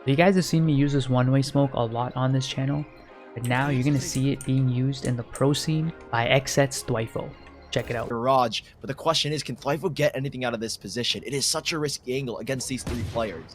You guys have seen me use this one-way smoke a lot on this channel, but now you're going to see it being used in the pro scene by XSET Thwifo. Check it out. Garage, but the question is, can Thwifo get anything out of this position? It is such a risky angle against these three players.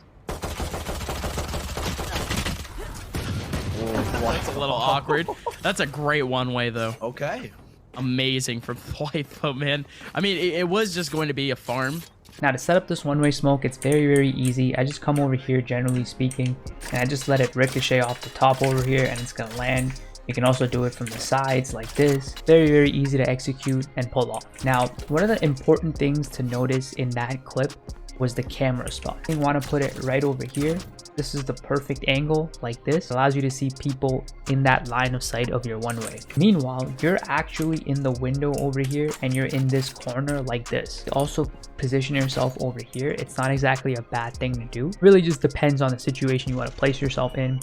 That's a little awkward. That's a great one-way though. Okay. Amazing from Thwifo, man. I mean, it was just going to be a farm. Now to set up this one-way smoke, it's very easy. I just come over here, generally speaking, and I just let it ricochet off the top over here, and it's gonna land. You can also do it from the sides like this. Very easy to execute and pull off. Now, one of the important things to notice in that clip was the camera spot. You want to put it right over here. This is the perfect angle like this. It allows you to see people in that line of sight of your one-way. Meanwhile, you're actually in the window over here and you're in this corner like this. You also position yourself over here. It's not exactly a bad thing to do. Really just depends on the situation you want to place yourself in.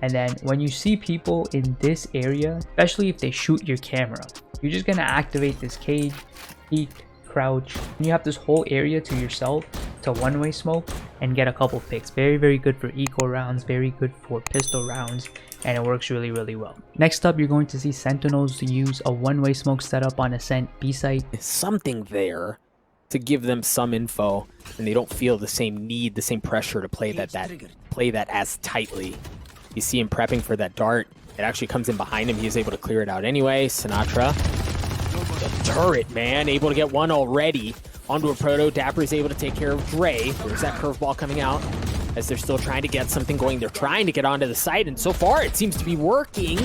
And then when you see people in this area, especially if they shoot your camera, you're just going to activate this cage, peek, crouch, and you have this whole area to yourself to one-way smoke and get a couple picks. Very good for eco rounds, very good for pistol rounds, and it works really well. Next up, you're going to see Sentinels use a one-way smoke setup on Ascent B site. Something there to give them some info, and they don't feel the same need, the same pressure to play that as tightly. You see him prepping for that dart. It actually comes in behind him. He's able to clear it out anyway. Sinatra. The turret, man. Able to get one already. Onto a proto. Dapr is able to take care of Dre. There's that curveball coming out as they're still trying to get something going. They're trying to get onto the site, and so far it seems to be working.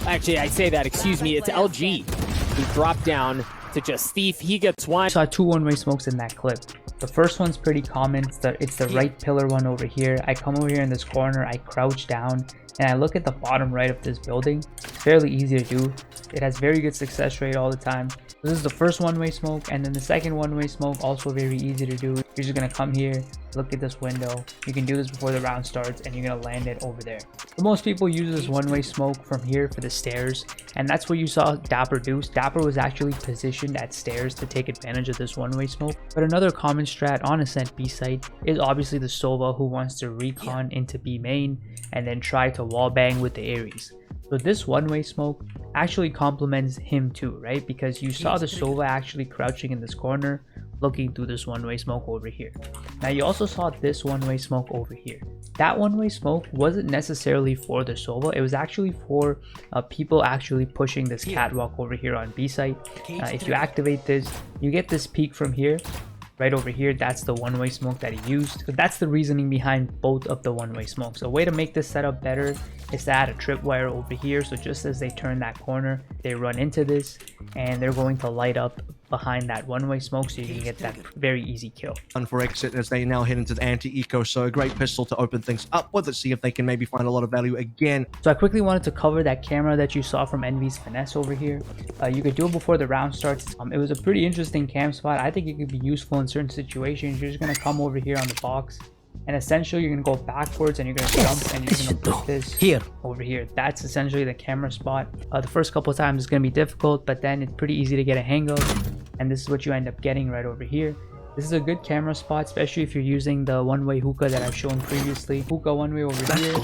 Actually, I say that. Excuse me. It's LG who dropped down to just thief. He gets one. I saw two one-way smokes in that clip. The first one's pretty common. It's the right pillar one over here. I come over here in this corner. I crouch down and I look at the bottom right of this building. It's fairly easy to do. It has very good success rate all the time. This is the first one-way smoke, and then the second one-way smoke, also very easy to do. You're just gonna come here, look at this window. You can do this before the round starts, and you're gonna land it over there. But most people use this one-way smoke from here for the stairs, and that's what you saw Dapr do. Dapr was actually positioned at stairs to take advantage of this one-way smoke. But another common strat on Ascent B site is obviously the Sova, who wants to recon into B main and then try to wall bang with the Ares. So this one-way smoke actually complements him too, right? Because you saw the Sova actually crouching in this corner, looking through this one-way smoke over here. Now you also saw this one-way smoke over here. That one-way smoke wasn't necessarily for the Sova. It was actually for people actually pushing this catwalk over here on B site. If you activate this, you get this peek from here. Right over here, that's the one-way smoke that he used. So that's the reasoning behind both of the one-way smokes. A way to make this setup better is to add a tripwire over here. So just as they turn that corner, they run into this and they're going to light up behind that one-way smoke, so you can get that very easy kill. And for XSET as they now head into the anti-eco, so a great pistol to open things up with it, see if they can maybe find a lot of value again. So I quickly wanted to cover that camera that you saw from Envy's Finesse over here. You could do it before the round starts. It was a pretty interesting cam spot. I think it could be useful in certain situations. You're just going to come over here on the box, and essentially you're going to go backwards and you're going to jump and you're going to put this here over here. That's essentially the camera spot. The first couple of times it's going to be difficult, but then it's pretty easy to get a hang of, and this is what you end up getting right over here. This is a good camera spot, especially if you're using the one-way hookah that I've shown previously. Hookah one-way over here.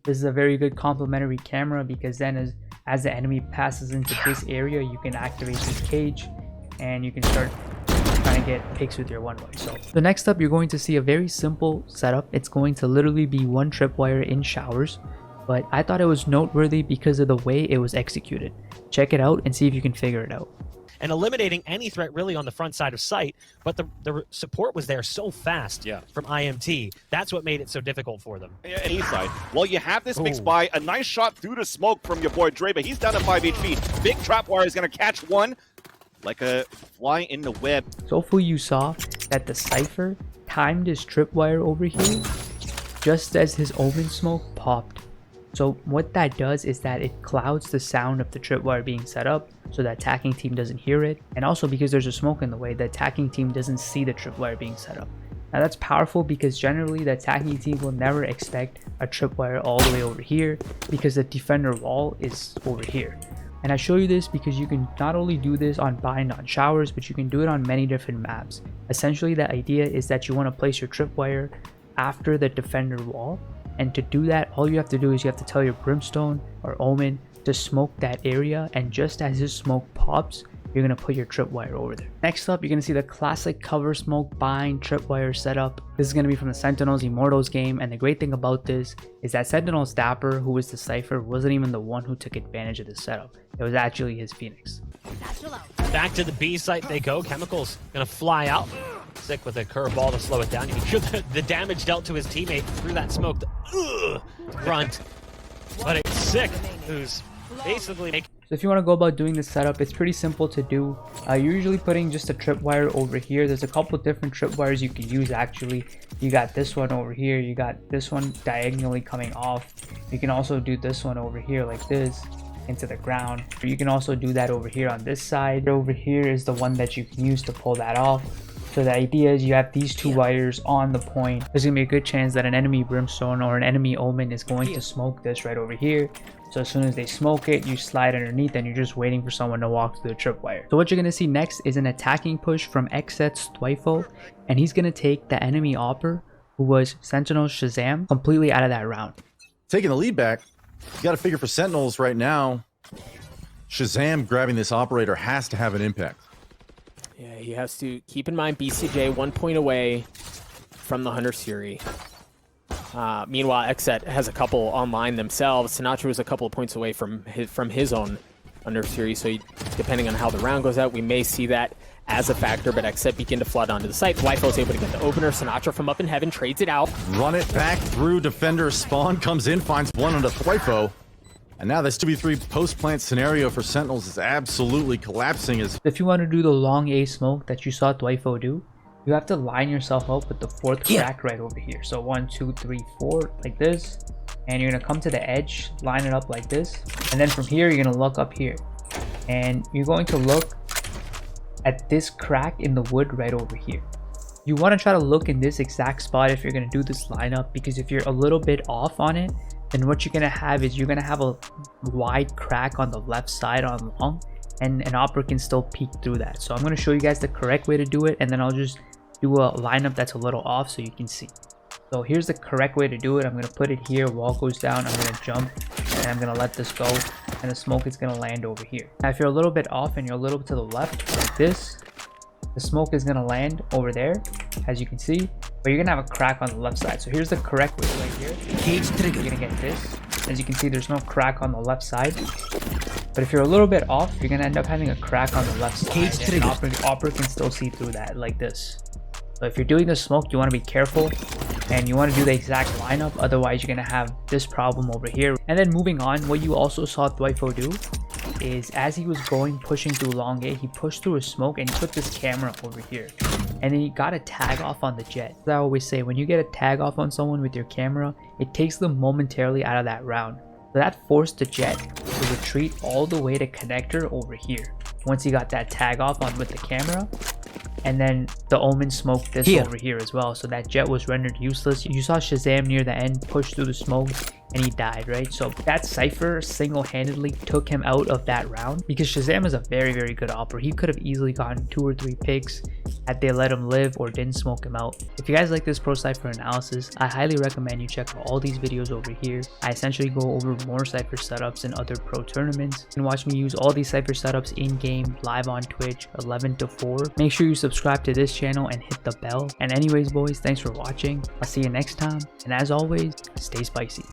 This is a very good complementary camera, because then as the enemy passes into this area, you can activate this cage and you can start trying to get picks with your one-way. So the next up, you're going to see a very simple setup. It's going to literally be one tripwire in showers, but I thought it was noteworthy because of the way it was executed. Check it out and see if you can figure it out. And eliminating any threat really on the front side of site, but the support was there so fast from IMT. That's what made it so difficult for them. A side. Well, you have this mixed by a nice shot through the smoke from your boy Dre, but he's down to 5 HP. Big trapwire is going to catch one like a fly in the web. So hopefully you saw that the Cypher timed his tripwire over here just as his omen smoke popped. So what that does is that it clouds the sound of the tripwire being set up, so the attacking team doesn't hear it, and also because there's a smoke in the way, the attacking team doesn't see the tripwire being set up. Now that's powerful because generally the attacking team will never expect a tripwire all the way over here, because the defender wall is over here. And I show you this because you can not only do this on bind on showers, but you can do it on many different maps. Essentially the idea is that you want to place your tripwire after the defender wall, And to do that, all you have to do is you have to tell your Brimstone or Omen to smoke that area, and just as his smoke pops, you're going to put your tripwire over there. Next up, you're going to see the classic cover smoke bind tripwire setup. This is going to be from the Sentinels Immortals game, and the great thing about this is that Sentinels Dapr, who was the Cypher, wasn't even the one who took advantage of this setup. It was actually his Phoenix. Back to the B site they go. Chemicals gonna fly out. Sick with a curveball to slow it down. You can hear the damage dealt to his teammate through that smoke front. But it's Sick who's basically making... So if you want to go about doing this setup, it's pretty simple to do. You're usually putting just a tripwire over here. There's a couple different tripwires you can use actually. You got this one over here. You got this one diagonally coming off. You can also do this one over here like this into the ground. You can also do that over here on this side. Over here is the one that you can use to pull that off. So the idea is you have these two wires on the point. There's gonna be a good chance that an enemy Brimstone or an enemy Omen is going to smoke this right over here. So as soon as they smoke it, you slide underneath and you're just waiting for someone to walk through the tripwire. So what you're gonna see next is an attacking push from XSET Thwifo, and he's gonna take the enemy Opper, who was Sentinels Shazam, completely out of that round. Taking the lead back, you got to figure for Sentinels right now, Shazam grabbing this operator has to have an impact. Yeah, he has to keep in mind BCJ 1 point away from the Hunter Siri. Meanwhile, XSET has a couple online themselves. Sinatra was a couple of points away from his own Hunter Siri, so depending on how the round goes out, we may see that as a factor, but XSET begin to flood onto the site. Thwifo is able to get the opener. Sinatra from up in heaven trades it out. Run it back through defender. Spawn comes in, finds one onto Thwifo. And now this 2v3 post-plant scenario for Sentinels is absolutely collapsing. If you want to do the long A smoke that you saw Thwifo do, you have to line yourself up with the fourth crack right over here. So 1, 2, 3, 4 like this. And you're going to come to the edge, line it up like this. And then from here, you're going to look up here. And you're going to look at this crack in the wood right over here. You want to try to look in this exact spot if you're going to do this lineup, because if you're a little bit off on it, then what you're going to have is you're going to have a wide crack on the left side on long, and an Opera can still peek through that. So I'm going to show you guys the correct way to do it, and then I'll just do a lineup that's a little off so you can see. So here's the correct way to do it. I'm going to put it here, wall goes down, I'm going to jump, and I'm going to let this go, and the smoke is going to land over here. Now if you're a little bit off and you're a little bit to the left like this, the smoke is going to land over there, as you can see, but you're going to have a crack on the left side. So here's the correct way right here. You're going to get this. As you can see, there's no crack on the left side. But if you're a little bit off, you're going to end up having a crack on the left side. And Opera can still see through that like this. So if you're doing the smoke, you want to be careful and you want to do the exact lineup. Otherwise, you're going to have this problem over here. And then moving on, what you also saw Thwifo do is as he was pushing through long A, he pushed through a smoke and he put this camera over here. And then he got a tag off on the jet. As I always say, when you get a tag off on someone with your camera, it takes them momentarily out of that round. So that forced the jet to retreat all the way to connector over here. Once he got that tag off on with the camera, and then the Omen smoked this over here as well, so that jet was rendered useless. You saw Shazam near the end push through the smoke and he died, right? So that Cypher single-handedly took him out of that round, because Shazam is a very, very good opera. He could have easily gotten 2 or 3 picks had they let him live or didn't smoke him out. If you guys like this pro Cypher analysis, I highly recommend you check out all these videos over here. I essentially go over more Cypher setups in other pro tournaments. You can watch me use all these Cypher setups in-game, live on Twitch, 11 to 4. Make sure you subscribe to this channel and hit the bell. And anyways, boys, thanks for watching. I'll see you next time. And as always, stay spicy.